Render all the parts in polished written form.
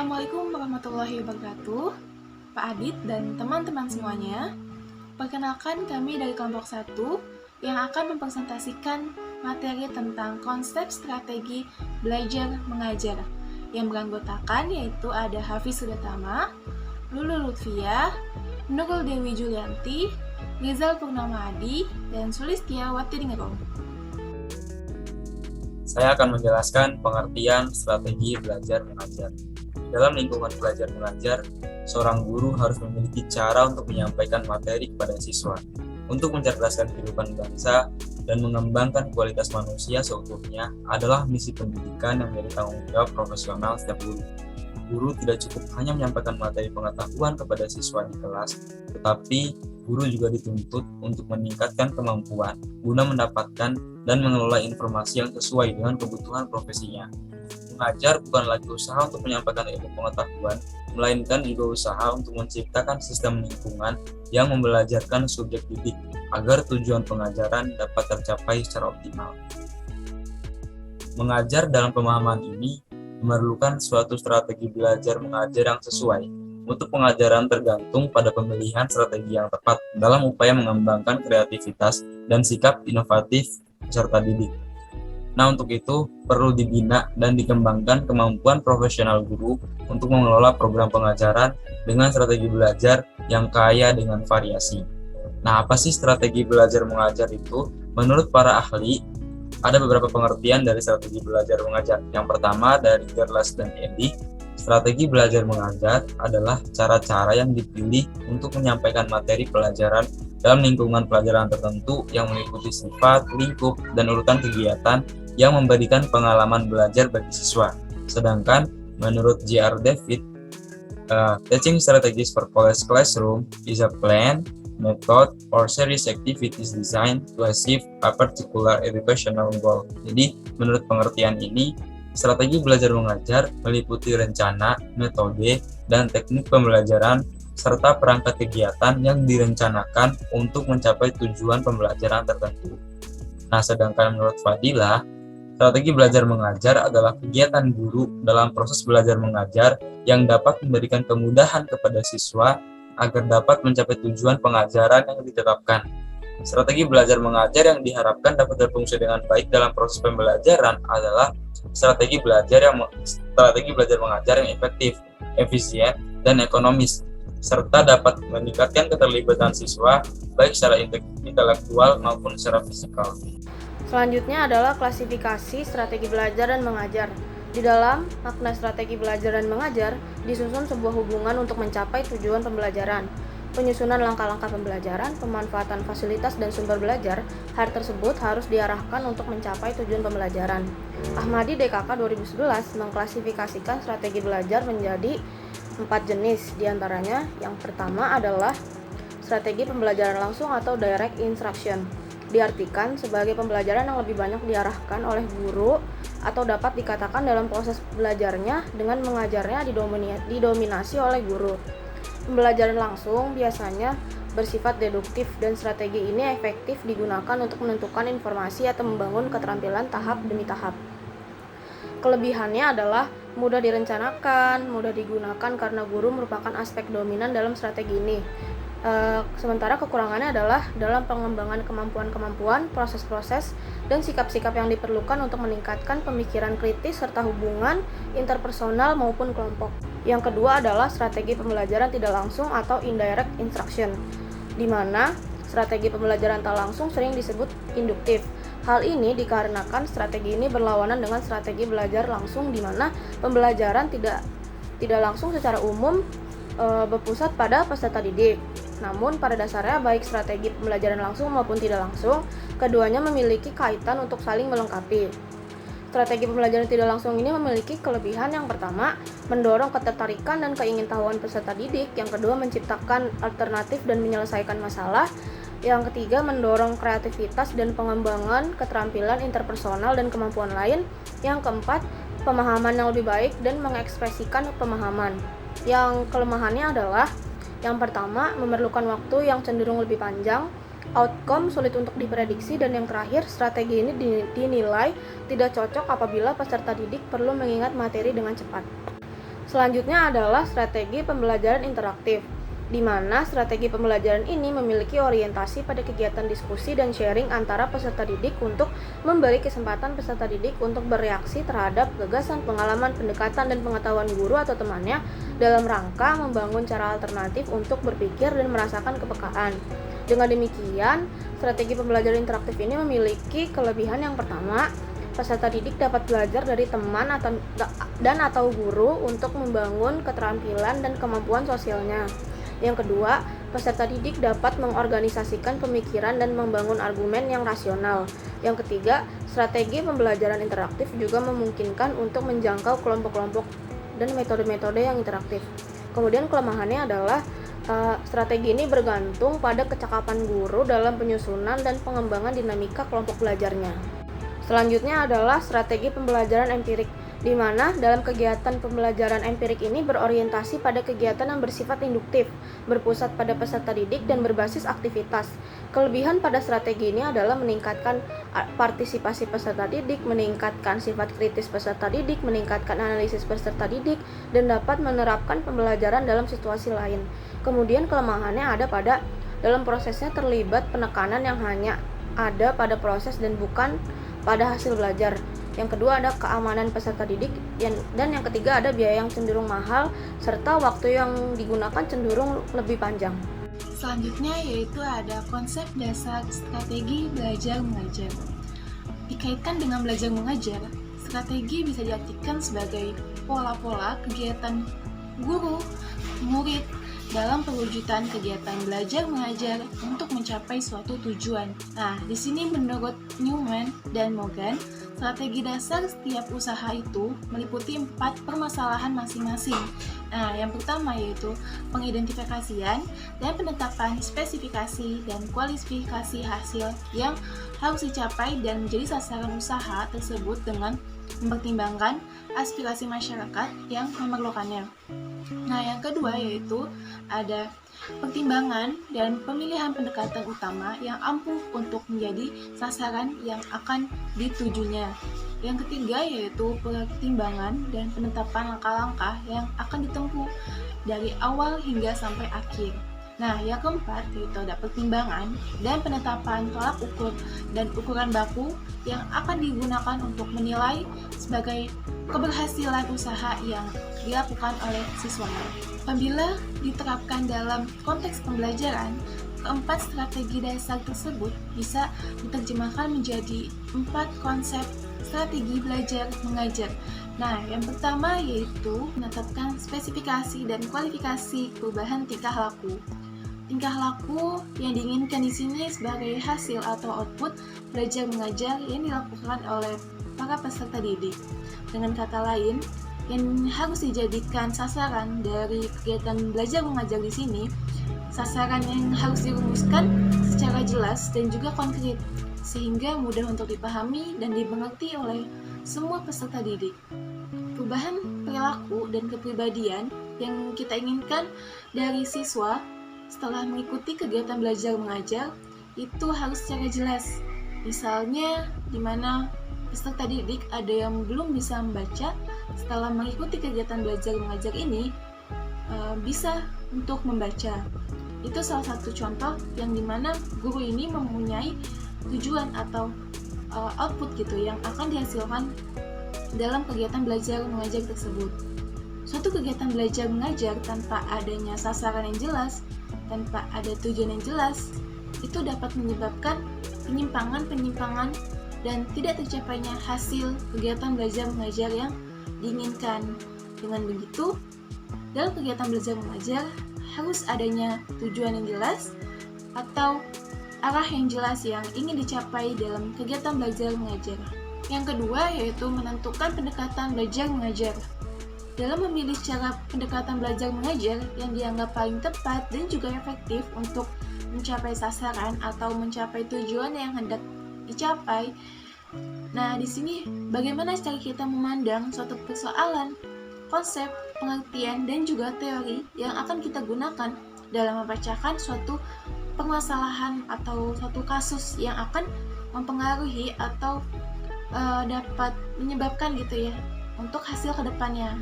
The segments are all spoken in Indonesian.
Assalamualaikum warahmatullahi wabarakatuh, Pak Adit dan teman-teman semuanya. Perkenalkan kami dari kelompok 1 yang akan mempresentasikan materi tentang konsep strategi belajar mengajar yang beranggotakan yaitu ada Hafiz Sudatama, Lulu Lutfia, Nurul Dewi Julianti, Rizal Purnama Adi, dan Sulistiawati Dingerong. Saya akan menjelaskan pengertian strategi belajar mengajar. Dalam lingkungan belajar mengajar, seorang guru harus memiliki cara untuk menyampaikan materi kepada siswa, untuk mencerdaskan kehidupan bangsa dan mengembangkan kualitas manusia seutuhnya adalah misi pendidikan yang menjadi tanggung jawab profesional setiap guru. Guru tidak cukup hanya menyampaikan materi pengetahuan kepada siswa di kelas, tetapi guru juga dituntut untuk meningkatkan kemampuan guna mendapatkan dan mengelola informasi yang sesuai dengan kebutuhan profesinya. Mengajar bukan lagi usaha untuk menyampaikan ilmu pengetahuan, melainkan juga usaha untuk menciptakan sistem lingkungan yang membelajarkan subjek didik agar tujuan pengajaran dapat tercapai secara optimal. Mengajar dalam pemahaman ini memerlukan suatu strategi belajar mengajar yang sesuai. Untuk pengajaran tergantung pada pemilihan strategi yang tepat dalam upaya mengembangkan kreativitas dan sikap inovatif peserta didik. Nah, untuk itu perlu dibina dan dikembangkan kemampuan profesional guru untuk mengelola program pengajaran dengan strategi belajar yang kaya dengan variasi. Nah, apa sih strategi belajar mengajar itu? Menurut para ahli, ada beberapa pengertian dari strategi belajar mengajar. Yang pertama dari Gerlas dan Eddy, strategi belajar mengajar adalah cara-cara yang dipilih untuk menyampaikan materi pelajaran dalam lingkungan pelajaran tertentu yang meliputi sifat, lingkup, dan urutan kegiatan yang memberikan pengalaman belajar bagi siswa. Sedangkan menurut J.R. David, teaching strategies for college classroom is a plan, method, or series activities designed to achieve a particular educational goal. Jadi, menurut pengertian ini, strategi belajar mengajar meliputi rencana, metode, dan teknik pembelajaran serta perangkat kegiatan yang direncanakan untuk mencapai tujuan pembelajaran tertentu. Nah, sedangkan menurut Fadilah, strategi belajar mengajar adalah kegiatan guru dalam proses belajar mengajar yang dapat memberikan kemudahan kepada siswa agar dapat mencapai tujuan pengajaran yang ditetapkan. Strategi belajar mengajar yang diharapkan dapat berfungsi dengan baik dalam proses pembelajaran adalah strategi belajar mengajar yang efektif, efisien, dan ekonomis, serta dapat meningkatkan keterlibatan siswa baik secara intelektual maupun secara fisikal. Selanjutnya adalah klasifikasi strategi belajar dan mengajar. Di dalam makna strategi belajar dan mengajar, disusun sebuah hubungan untuk mencapai tujuan pembelajaran. Penyusunan langkah-langkah pembelajaran, pemanfaatan fasilitas dan sumber belajar, hal tersebut harus diarahkan untuk mencapai tujuan pembelajaran. Ahmadi DKK 2011 mengklasifikasikan strategi belajar menjadi 4 jenis, diantaranya yang pertama adalah strategi pembelajaran langsung atau direct instruction. Diartikan sebagai pembelajaran yang lebih banyak diarahkan oleh guru atau dapat dikatakan dalam proses belajarnya dengan mengajarnya didominasi oleh guru. Pembelajaran langsung biasanya bersifat deduktif dan strategi ini efektif digunakan untuk menentukan informasi atau membangun keterampilan tahap demi tahap. Kelebihannya adalah mudah direncanakan, mudah digunakan karena guru merupakan aspek dominan dalam strategi ini. Sementara kekurangannya adalah dalam pengembangan kemampuan-kemampuan, proses-proses, dan sikap-sikap yang diperlukan untuk meningkatkan pemikiran kritis serta hubungan interpersonal maupun kelompok. Yang kedua adalah strategi pembelajaran tidak langsung atau indirect instruction, di mana strategi pembelajaran tak langsung sering disebut induktif. Hal ini dikarenakan strategi ini berlawanan dengan strategi belajar langsung, di mana pembelajaran tidak langsung secara umum berpusat pada peserta didik. Namun pada dasarnya baik strategi pembelajaran langsung maupun tidak langsung, keduanya memiliki kaitan untuk saling melengkapi. Strategi pembelajaran tidak langsung ini memiliki kelebihan yang pertama, mendorong ketertarikan dan keingintahuan peserta didik. Yang kedua, menciptakan alternatif dan menyelesaikan masalah. Yang ketiga, mendorong kreativitas dan pengembangan keterampilan interpersonal dan kemampuan lain. Yang keempat, pemahaman yang lebih baik dan mengekspresikan pemahaman. Yang kelemahannya adalah yang pertama, memerlukan waktu yang cenderung lebih panjang, outcome sulit untuk diprediksi, dan yang terakhir, strategi ini dinilai tidak cocok apabila peserta didik perlu mengingat materi dengan cepat. Selanjutnya adalah strategi pembelajaran interaktif, di mana strategi pembelajaran ini memiliki orientasi pada kegiatan diskusi dan sharing antara peserta didik untuk memberi kesempatan peserta didik untuk bereaksi terhadap gagasan, pengalaman, pendekatan, dan pengetahuan guru atau temannya dalam rangka membangun cara alternatif untuk berpikir dan merasakan kepekaan. Dengan demikian, strategi pembelajaran interaktif ini memiliki kelebihan yang pertama, peserta didik dapat belajar dari teman atau guru untuk membangun keterampilan dan kemampuan sosialnya. Yang kedua, peserta didik dapat mengorganisasikan pemikiran dan membangun argumen yang rasional. Yang ketiga, strategi pembelajaran interaktif juga memungkinkan untuk menjangkau kelompok-kelompok dan metode-metode yang interaktif. Kemudian kelemahannya adalah strategi ini bergantung pada kecakapan guru dalam penyusunan dan pengembangan dinamika kelompok belajarnya. Selanjutnya adalah strategi pembelajaran empirik, di mana dalam kegiatan pembelajaran empirik ini berorientasi pada kegiatan yang bersifat induktif, berpusat pada peserta didik dan berbasis aktivitas. Kelebihan pada strategi ini adalah meningkatkan partisipasi peserta didik, meningkatkan sifat kritis peserta didik, meningkatkan analisis peserta didik, dan dapat menerapkan pembelajaran dalam situasi lain. Kemudian kelemahannya ada pada dalam prosesnya terlibat penekanan yang hanya ada pada proses dan bukan pada hasil belajar. Yang kedua ada keamanan peserta didik, dan yang ketiga ada biaya yang cenderung mahal serta waktu yang digunakan cenderung lebih panjang. Selanjutnya yaitu ada konsep dasar strategi belajar mengajar. Dikaitkan dengan belajar mengajar, strategi bisa diartikan sebagai pola-pola kegiatan guru, murid dalam perwujudan kegiatan belajar mengajar untuk mencapai suatu tujuan. Nah, di sini menurut Newman dan Morgan, strategi dasar setiap usaha itu meliputi 4 permasalahan masing-masing. Nah, yang pertama yaitu pengidentifikasian dan penetapan spesifikasi dan kualifikasi hasil yang harus dicapai dan menjadi sasaran usaha tersebut dengan mempertimbangkan aspirasi masyarakat yang memerlukannya. Nah, yang kedua yaitu ada pertimbangan dan pemilihan pendekatan utama yang ampuh untuk menjadi sasaran yang akan ditujunya. Yang ketiga yaitu pertimbangan dan penetapan langkah-langkah yang akan ditempuh dari awal hingga sampai akhir. Nah, yang keempat yaitu ada pertimbangan dan penetapan tolak ukur dan ukuran baku yang akan digunakan untuk menilai sebagai keberhasilan usaha yang dilakukan oleh siswanya. Apabila diterapkan dalam konteks pembelajaran, keempat strategi dasar tersebut bisa diterjemahkan menjadi 4 konsep strategi belajar mengajar. Nah, yang pertama yaitu menetapkan spesifikasi dan kualifikasi perubahan tingkah laku. Tingkah laku yang diinginkan di sini sebagai hasil atau output belajar mengajar yang dilakukan oleh para peserta didik. Dengan kata lain, yang harus dijadikan sasaran dari kegiatan belajar mengajar di sini, sasaran yang harus dirumuskan secara jelas dan juga konkret, sehingga mudah untuk dipahami dan dimengerti oleh semua peserta didik. Perubahan perilaku dan kepribadian yang kita inginkan dari siswa setelah mengikuti kegiatan belajar mengajar itu harus secara jelas. Misalnya, di mana peserta didik ada yang belum bisa membaca, setelah mengikuti kegiatan belajar mengajar ini bisa untuk membaca. Itu salah satu contoh yang dimana guru ini mempunyai tujuan atau output gitu yang akan dihasilkan dalam kegiatan belajar mengajar tersebut. Suatu kegiatan belajar mengajar tanpa adanya sasaran yang jelas, tanpa ada tujuan yang jelas, itu dapat menyebabkan penyimpangan dan tidak tercapainya hasil kegiatan belajar mengajar yang diinginkan. Dengan begitu, dalam kegiatan belajar mengajar harus adanya tujuan yang jelas atau arah yang jelas yang ingin dicapai dalam kegiatan belajar mengajar. Yang kedua yaitu menentukan pendekatan belajar mengajar. Dalam memilih cara pendekatan belajar mengajar yang dianggap paling tepat dan juga efektif untuk mencapai sasaran atau mencapai tujuan yang hendak dicapai. Nah, di sini bagaimana cara kita memandang suatu persoalan, konsep, pengertian, dan juga teori yang akan kita gunakan dalam memecahkan suatu permasalahan atau suatu kasus yang akan mempengaruhi atau dapat menyebabkan gitu ya untuk hasil kedepannya.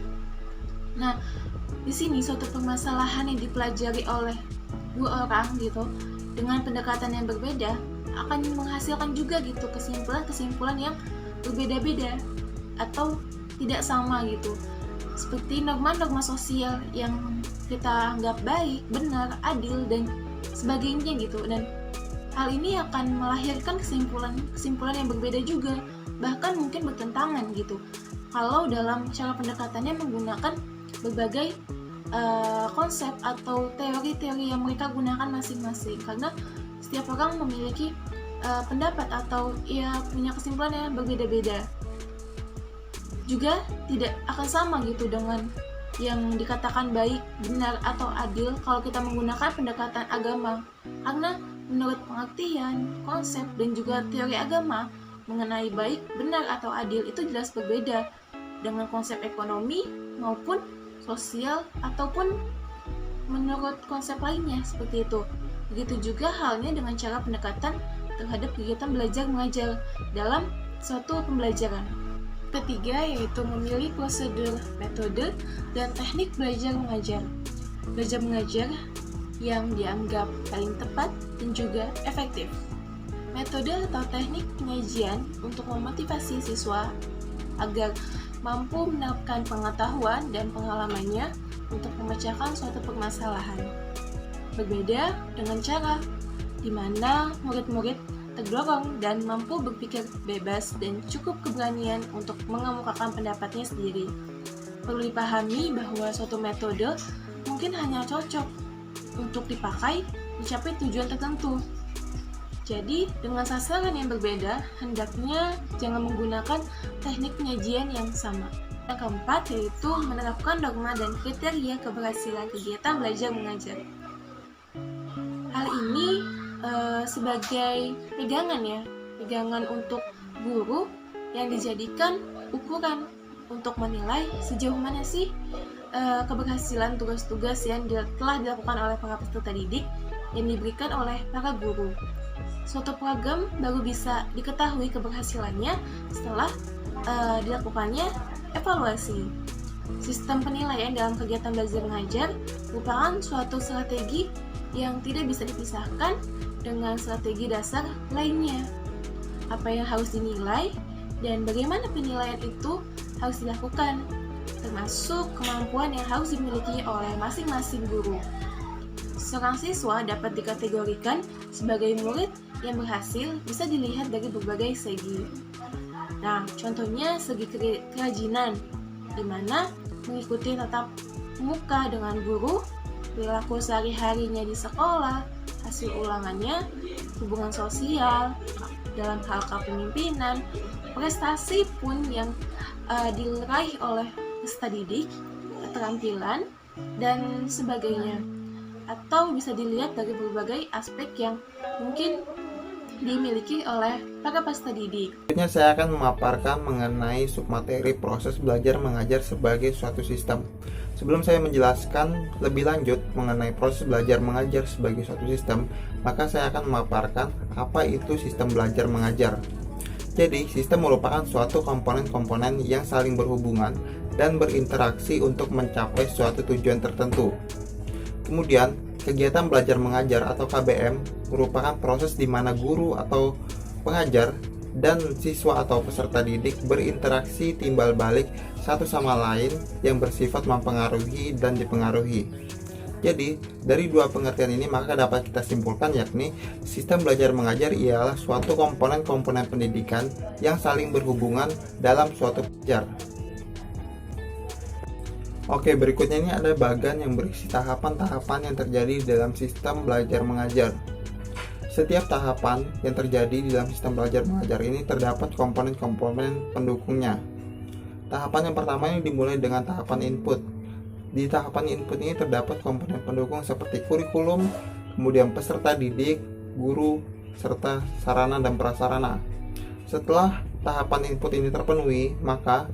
Nah, di sini suatu permasalahan yang dipelajari oleh dua orang gitu dengan pendekatan yang berbeda akan menghasilkan juga gitu kesimpulan-kesimpulan yang berbeda-beda atau tidak sama gitu. Seperti norma-norma sosial yang kita anggap baik, benar, adil, dan sebagainya gitu. Dan hal ini akan melahirkan kesimpulan yang berbeda juga, bahkan mungkin bertentangan gitu. Kalau dalam cara pendekatannya menggunakan berbagai konsep atau teori-teori yang mereka gunakan masing-masing, karena setiap orang memiliki pendapat atau punya kesimpulan yang berbeda-beda. Juga tidak akan sama gitu dengan yang dikatakan baik, benar, atau adil kalau kita menggunakan pendekatan agama, karena menurut pengertian, konsep, dan juga teori agama mengenai baik, benar, atau adil itu jelas berbeda dengan konsep ekonomi maupun sosial ataupun menurut konsep lainnya seperti itu. Begitu juga halnya dengan cara pendekatan terhadap kegiatan belajar mengajar dalam suatu pembelajaran. Ketiga yaitu memilih prosedur, metode, dan teknik belajar mengajar. Belajar mengajar yang dianggap paling tepat dan juga efektif. Metode atau teknik penyajian untuk memotivasi siswa agar mampu menerapkan pengetahuan dan pengalamannya untuk memecahkan suatu permasalahan. Berbeda dengan cara di mana murid-murid terdorong dan mampu berpikir bebas dan cukup keberanian untuk mengemukakan pendapatnya sendiri. Perlu dipahami bahwa suatu metode mungkin hanya cocok untuk dipakai mencapai tujuan tertentu. Jadi, dengan sasaran yang berbeda, hendaknya jangan menggunakan teknik penyajian yang sama. Yang keempat yaitu menerapkan dogma dan kriteria keberhasilan kegiatan belajar mengajar. Hal ini sebagai pegangan untuk guru yang dijadikan ukuran untuk menilai sejauh mana sih keberhasilan tugas-tugas yang telah dilakukan oleh para peserta didik yang diberikan oleh para guru. Suatu program baru bisa diketahui keberhasilannya setelah dilakukannya evaluasi. Sistem penilaian dalam kegiatan belajar mengajar merupakan suatu strategi yang tidak bisa dipisahkan dengan strategi dasar lainnya. Apa yang harus dinilai dan bagaimana penilaian itu harus dilakukan, termasuk kemampuan yang harus dimiliki oleh masing-masing guru. Seorang siswa dapat dikategorikan sebagai murid yang berhasil bisa dilihat dari berbagai segi. Nah, contohnya segi kerajinan, di mana mengikuti tatap muka dengan guru, perilaku sehari-harinya di sekolah, hasil ulangannya, hubungan sosial, dalam hal kepemimpinan, prestasi pun yang diraih oleh peserta didik, keterampilan, dan sebagainya. Atau bisa dilihat dari berbagai aspek yang mungkin dimiliki oleh para peserta didik. Selanjutnya saya akan memaparkan mengenai submateri proses belajar mengajar sebagai suatu sistem. Sebelum saya menjelaskan lebih lanjut mengenai proses belajar mengajar sebagai suatu sistem, maka saya akan memaparkan apa itu sistem belajar mengajar. Jadi, sistem merupakan suatu komponen-komponen yang saling berhubungan dan berinteraksi untuk mencapai suatu tujuan tertentu. Kemudian, kegiatan belajar mengajar atau KBM merupakan proses di mana guru atau pengajar dan siswa atau peserta didik berinteraksi timbal balik satu sama lain yang bersifat mempengaruhi dan dipengaruhi. Jadi, dari dua pengertian ini maka dapat kita simpulkan yakni sistem belajar mengajar ialah suatu komponen-komponen pendidikan yang saling berhubungan dalam suatu belajar. Oke, berikutnya ini ada bagan yang berisi tahapan-tahapan yang terjadi di dalam sistem belajar mengajar. Setiap tahapan yang terjadi di dalam sistem belajar mengajar ini terdapat komponen-komponen pendukungnya. Tahapan yang pertama ini dimulai dengan tahapan input. Di tahapan input ini terdapat komponen pendukung seperti kurikulum, kemudian peserta didik, guru, serta sarana dan prasarana. Setelah tahapan input ini terpenuhi, maka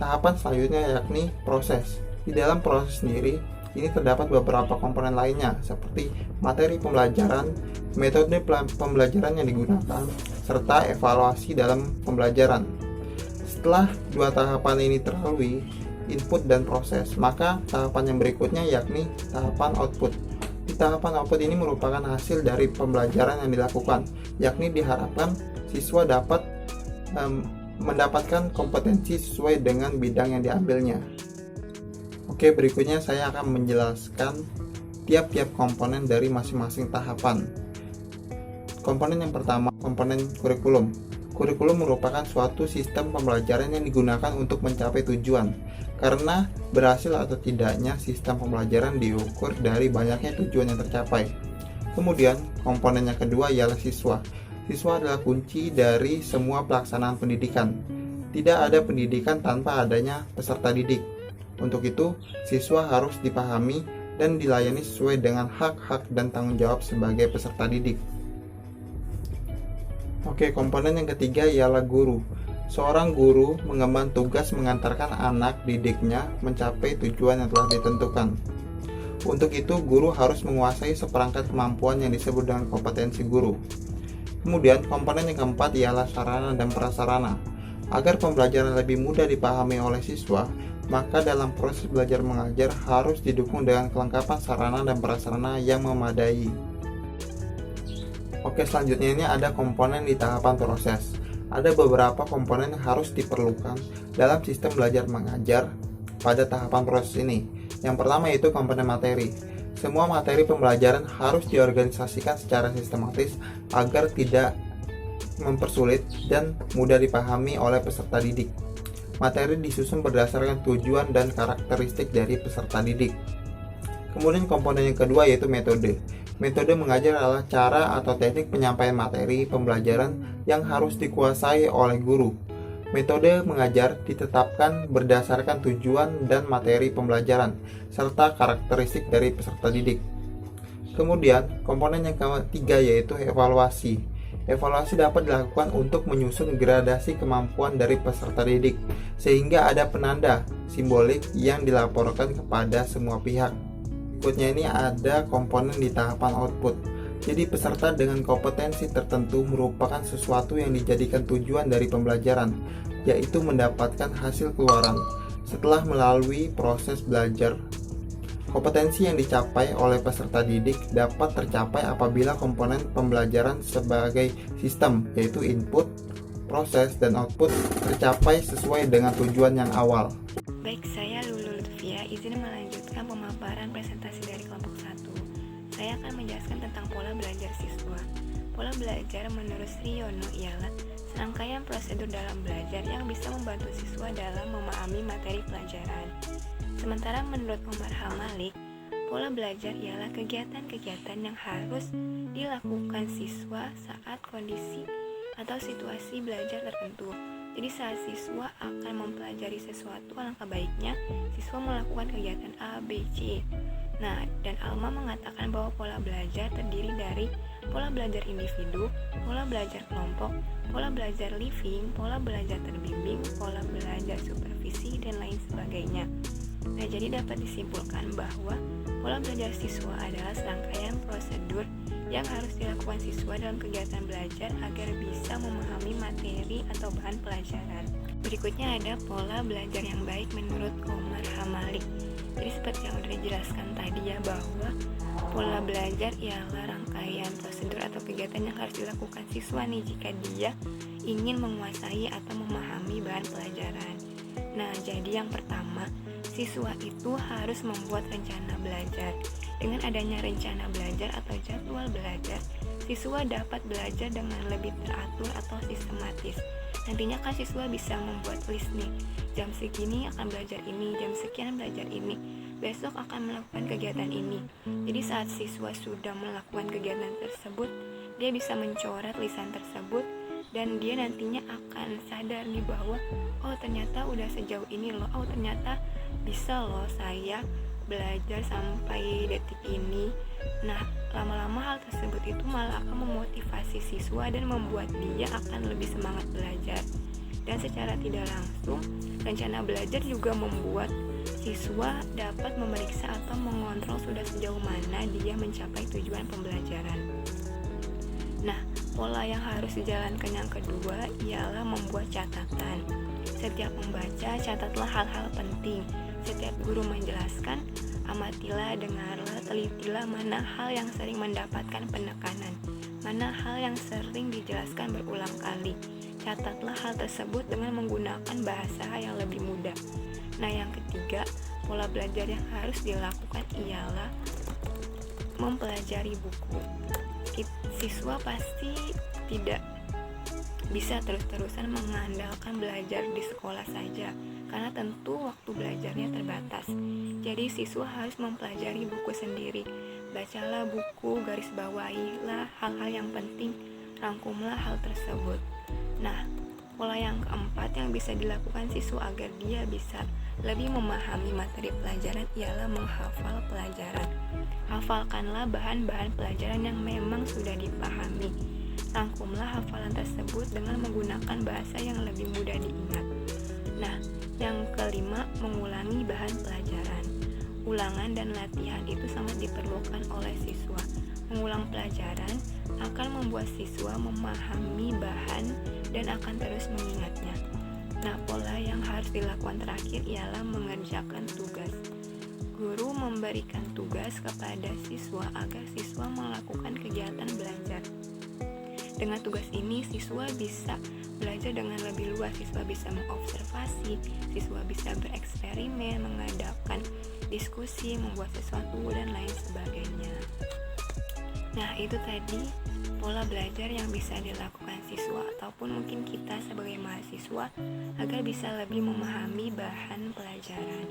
tahapan selanjutnya yakni proses. Di dalam proses sendiri, ini terdapat beberapa komponen lainnya seperti materi pembelajaran, metode pembelajaran yang digunakan, serta evaluasi dalam pembelajaran. Setelah dua tahapan ini terlalui, input dan proses. Maka tahapan yang berikutnya yakni tahapan output. Di tahapan output ini merupakan hasil dari pembelajaran yang dilakukan, yakni diharapkan siswa dapat mendapatkan kompetensi sesuai dengan bidang yang diambilnya. Oke, berikutnya saya akan menjelaskan tiap-tiap komponen dari masing-masing tahapan. Komponen yang pertama, komponen kurikulum. Kurikulum merupakan suatu sistem pembelajaran yang digunakan untuk mencapai tujuan. Karena berhasil atau tidaknya sistem pembelajaran diukur dari banyaknya tujuan yang tercapai. Kemudian, komponen yang kedua ialah siswa. Siswa adalah kunci dari semua pelaksanaan pendidikan. Tidak ada pendidikan tanpa adanya peserta didik. Untuk itu, siswa harus dipahami dan dilayani sesuai dengan hak-hak dan tanggung jawab sebagai peserta didik. Oke, komponen yang ketiga ialah guru. Seorang guru mengemban tugas mengantarkan anak didiknya mencapai tujuan yang telah ditentukan. Untuk itu, guru harus menguasai seperangkat kemampuan yang disebut dengan kompetensi guru. Kemudian, komponen yang keempat ialah sarana dan prasarana. Agar pembelajaran lebih mudah dipahami oleh siswa, maka dalam proses belajar mengajar harus didukung dengan kelengkapan sarana dan prasarana yang memadai. Oke, selanjutnya ini ada komponen di tahapan proses. Ada beberapa komponen yang harus diperlukan dalam sistem belajar mengajar pada tahapan proses ini. Yang pertama yaitu komponen materi. Semua materi pembelajaran harus diorganisasikan secara sistematis agar tidak mempersulit dan mudah dipahami oleh peserta didik. Materi disusun berdasarkan tujuan dan karakteristik dari peserta didik. Kemudian komponen yang kedua yaitu metode. Metode mengajar adalah cara atau teknik penyampaian materi pembelajaran yang harus dikuasai oleh guru. Metode mengajar ditetapkan berdasarkan tujuan dan materi pembelajaran, serta karakteristik dari peserta didik. Kemudian, komponen yang ketiga yaitu evaluasi. Evaluasi dapat dilakukan untuk menyusun gradasi kemampuan dari peserta didik, sehingga ada penanda simbolik yang dilaporkan kepada semua pihak. Berikutnya ini ada komponen di tahapan output. Jadi peserta dengan kompetensi tertentu merupakan sesuatu yang dijadikan tujuan dari pembelajaran, yaitu mendapatkan hasil keluaran. Setelah melalui proses belajar, kompetensi yang dicapai oleh peserta didik dapat tercapai apabila komponen pembelajaran sebagai sistem, yaitu input, proses, dan output tercapai sesuai dengan tujuan yang awal. Baik, saya Lulu Lutfia, izin melanjutkan pemaparan presentasi dari kelompok 1. Saya akan menjelaskan tentang pola belajar siswa. Pola belajar menurut Sriyono ialah serangkaian prosedur dalam belajar yang bisa membantu siswa dalam memahami materi pelajaran. Sementara menurut Omar Hamalik, pola belajar ialah kegiatan-kegiatan yang harus dilakukan siswa saat kondisi atau situasi belajar tertentu. Jadi saat siswa akan mempelajari sesuatu, alangkah baiknya siswa melakukan kegiatan A, B, C. Nah, dan Alma mengatakan bahwa pola belajar terdiri dari pola belajar individu, pola belajar kelompok, pola belajar living, pola belajar terbimbing, pola belajar supervisi, dan lain sebagainya. Nah, jadi dapat disimpulkan bahwa pola belajar siswa adalah serangkaian prosedur yang harus dilakukan siswa dalam kegiatan belajar agar bisa memahami materi atau bahan pelajaran. Berikutnya ada pola belajar yang baik menurut Omar Hamalik. Jadi seperti yang sudah dijelaskan tadi ya, bahwa pola belajar ialah rangkaian prosedur atau kegiatan yang harus dilakukan siswa nih jika dia ingin menguasai atau memahami bahan pelajaran. Nah, jadi yang pertama, siswa itu harus membuat rencana belajar. Dengan adanya rencana belajar atau jadwal belajar, siswa dapat belajar dengan lebih teratur atau sistematis. Nantinya kan siswa bisa membuat list nih, jam segini akan belajar ini, jam sekian belajar ini, besok akan melakukan kegiatan ini. Jadi saat siswa sudah melakukan kegiatan tersebut, dia bisa mencoret lisan tersebut, dan dia nantinya akan sadar nih bahwa oh ternyata udah sejauh ini loh, oh ternyata bisa loh saya belajar sampai detik ini. Nah, lama-lama hal tersebut itu malah akan memotivasi siswa dan membuat dia akan lebih semangat belajar. Dan secara tidak langsung, rencana belajar juga membuat siswa dapat memeriksa atau mengontrol sudah sejauh mana dia mencapai tujuan pembelajaran. Nah, pola yang harus dijalankan yang kedua ialah membuat catatan. Setiap membaca, catatlah hal-hal penting. Setiap guru menjelaskan, amatilah, dengarlah, telitilah mana hal yang sering mendapatkan penekanan, mana hal yang sering dijelaskan berulang kali. Catatlah hal tersebut dengan menggunakan bahasa yang lebih mudah. Nah, yang ketiga, pola belajar yang harus dilakukan ialah mempelajari buku. Siswa pasti tidak bisa terus-terusan mengandalkan belajar di sekolah saja, karena tentu waktu belajarnya terbatas. Jadi siswa harus mempelajari buku sendiri. Bacalah buku, garis bawahilah hal-hal yang penting, rangkumlah hal tersebut. Nah, pola yang keempat yang bisa dilakukan siswa agar dia bisa lebih memahami materi pelajaran ialah menghafal pelajaran. Hafalkanlah bahan-bahan pelajaran yang memang sudah dipahami. Rangkumlah hafalan tersebut dengan menggunakan bahasa yang lebih mudah diingat. Nah, yang kelima, mengulangi bahan pelajaran. Ulangan dan latihan itu sangat diperlukan oleh siswa. Mengulang pelajaran akan membuat siswa memahami bahan dan akan terus mengingatnya. Nah, pola yang harus dilakukan terakhir ialah mengerjakan tugas. Guru memberikan tugas kepada siswa agar siswa melakukan kegiatan belajar. Dengan tugas ini, siswa bisa belajar dengan lebih luas. Siswa bisa mengobservasi, siswa bisa bereksperimen, mengadakan diskusi, membuat sesuatu, dan lain sebagainya. Nah, itu tadi pola belajar yang bisa dilakukan siswa ataupun mungkin kita sebagai mahasiswa agar bisa lebih memahami bahan pelajaran.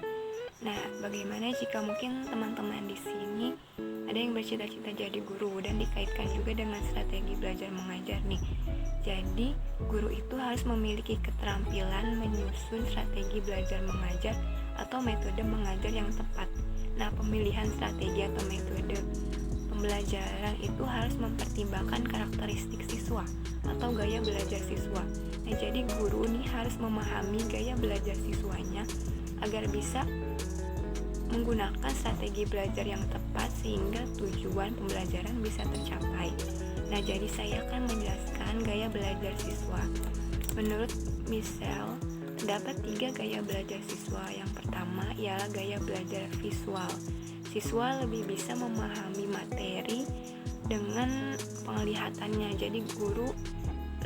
Nah, bagaimana jika mungkin teman-teman di sini ada yang bercita-cita jadi guru dan dikaitkan juga dengan strategi belajar mengajar nih. Jadi, guru itu harus memiliki keterampilan menyusun strategi belajar mengajar atau metode mengajar yang tepat. Nah, pemilihan strategi atau metode pembelajaran itu harus mempertimbangkan karakteristik siswa atau gaya belajar siswa. Nah, jadi guru nih harus memahami gaya belajar siswanya agar bisa menggunakan strategi belajar yang tepat sehingga tujuan pembelajaran bisa tercapai. Nah, jadi saya akan menjelaskan gaya belajar siswa. Menurut Michel, terdapat 3 gaya belajar siswa. Yang pertama ialah gaya belajar visual. Siswa lebih bisa memahami materi dengan penglihatannya. Jadi guru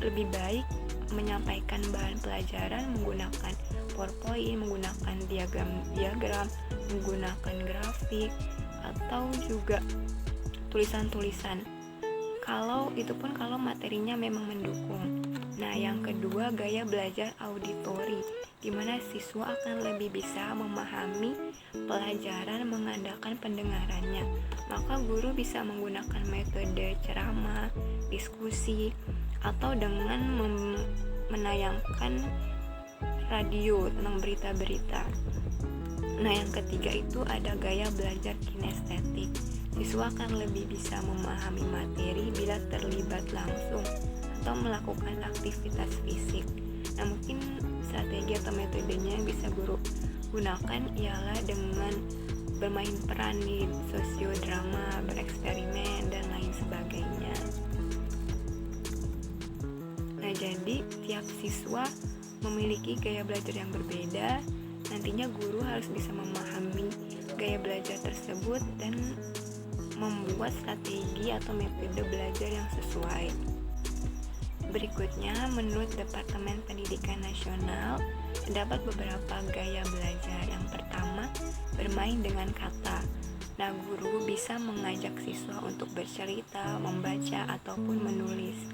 lebih baik menyampaikan bahan pelajaran menggunakan PowerPoint, menggunakan diagram, menggunakan grafik, atau juga tulisan-tulisan. Kalau materinya memang mendukung. Nah, yang kedua gaya belajar auditori, di mana siswa akan lebih bisa memahami pelajaran mengandalkan pendengarannya. Maka guru bisa menggunakan metode ceramah, diskusi, atau dengan menayangkan radio tentang berita-berita. Nah, yang ketiga itu ada gaya belajar kinestetik. Siswa akan lebih bisa memahami materi bila terlibat langsung atau melakukan aktivitas fisik. Nah, mungkin strategi atau metodenya yang bisa guru gunakan ialah dengan bermain peran di sosiodrama, bereksperimen, dan lain sebagainya. Nah, jadi tiap siswa memiliki gaya belajar yang berbeda. Nantinya guru harus bisa memahami gaya belajar tersebut dan membuat strategi atau metode belajar yang sesuai. Berikutnya, menurut Departemen Pendidikan Nasional, terdapat beberapa gaya belajar. Yang pertama, bermain dengan kata. Nah, guru bisa mengajak siswa untuk bercerita, membaca, ataupun menulis.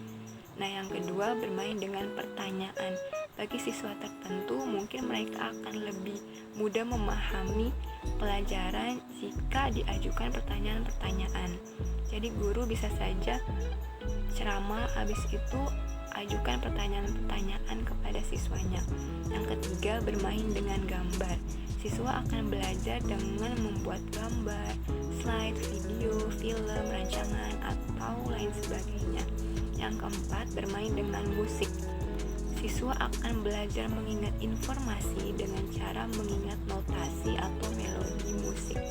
Nah, yang kedua, bermain dengan pertanyaan. Bagi siswa tertentu, mungkin mereka akan lebih mudah memahami pelajaran jika diajukan pertanyaan-pertanyaan. Jadi guru bisa saja ceramah, habis itu ajukan pertanyaan-pertanyaan kepada siswanya. Yang ketiga, bermain dengan gambar. Siswa akan belajar dengan membuat gambar, slide, video, film, rancangan, atau lain sebagainya. Yang keempat, bermain dengan musik. Siswa akan belajar mengingat informasi dengan cara mengingat notasi atau melodi musik.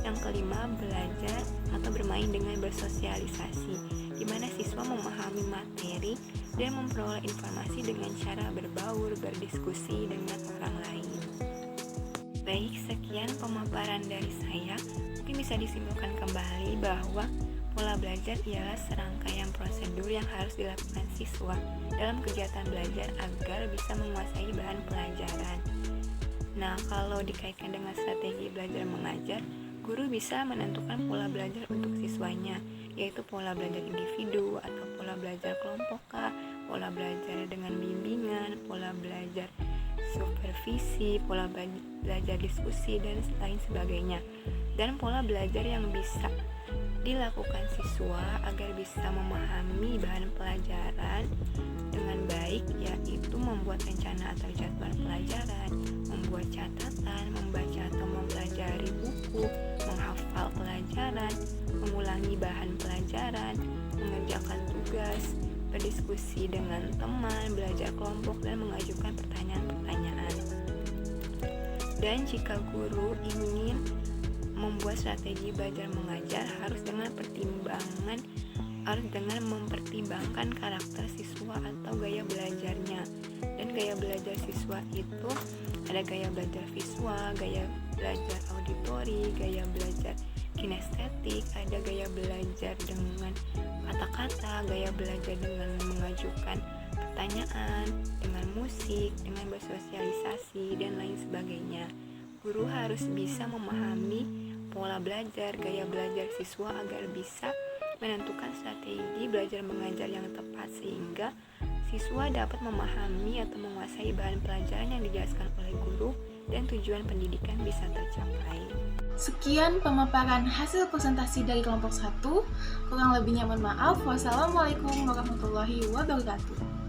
Yang kelima, belajar atau bermain dengan bersosialisasi, di mana siswa memahami materi dan memperoleh informasi dengan cara berbaur, berdiskusi dengan orang lain. Baik, sekian pemaparan dari saya. Mungkin bisa disimpulkan kembali bahwa pola belajar ialah serangkaian prosedur yang harus dilakukan siswa dalam kegiatan belajar agar bisa menguasai bahan pelajaran. Nah, kalau dikaitkan dengan strategi belajar mengajar, guru bisa menentukan pola belajar untuk siswanya, yaitu pola belajar individu atau pola belajar kelompok, pola belajar dengan bimbingan, pola belajar supervisi, pola belajar diskusi, dan lain sebagainya. Dan pola belajar yang bisa dilakukan siswa agar bisa memahami bahan pelajaran dengan baik, yaitu membuat rencana atau jadwal pelajaran, membuat catatan, membaca atau mempelajari buku, menghafal pelajaran, mengulangi bahan pelajaran, mengerjakan tugas, berdiskusi dengan teman, belajar kelompok, dan mengajukan pertanyaan-pertanyaan. Dan jika guru ingin membuat strategi belajar mengajar harus dengan mempertimbangkan karakter siswa atau gaya belajarnya. Dan gaya belajar siswa itu ada gaya belajar visual, gaya belajar auditori, gaya belajar kinestetik, ada gaya belajar dengan kata-kata, gaya belajar dengan mengajukan pertanyaan, dengan musik, dengan bersosialisasi, dan lain sebagainya. Guru harus bisa memahami pola belajar, gaya belajar siswa agar bisa menentukan strategi belajar mengajar yang tepat sehingga siswa dapat memahami atau menguasai bahan pelajaran yang dijelaskan oleh guru dan tujuan pendidikan bisa tercapai. Sekian pemaparan hasil presentasi dari kelompok 1. Kurang lebihnya mohon maaf. Wassalamualaikum warahmatullahi wabarakatuh.